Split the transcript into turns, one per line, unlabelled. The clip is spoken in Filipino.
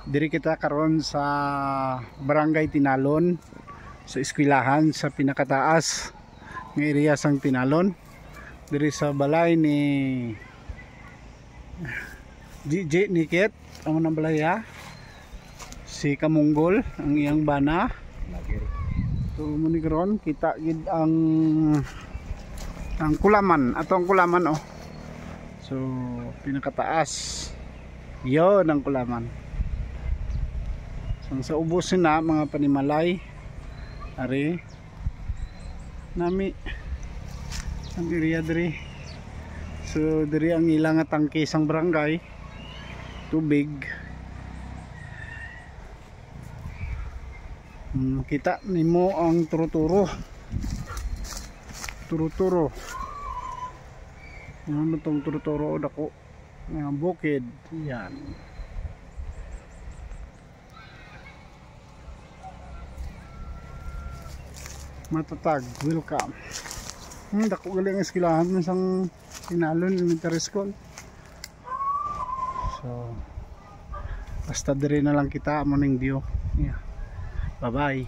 Diri kita karon sa Barangay Tinalon, sa eskwelahan sa pinakataas ng area sang Tinalon. Diri sa balay ni DJ Niket, ang nang balay ha. Si Kamunggol ang iyang bana. So muni karon kita gid ang kulaman, atong kulaman oh. So pinakataas. Yon ang kulaman. So sa ubusin na mga panimalay. Ari nami ang area diri. So diri ang ilang tangke sang barangay. Tubig. Kita nimo ang turo-turo. Turo-turo. Ano tong turo-turo dako? Nga bukid. Yan. Matatag. Welcome. Dako gali ang eskwelahan ng isang Tinalon Elementary School. So basta diri na lang kita mo ning view. Yeah. Bye bye.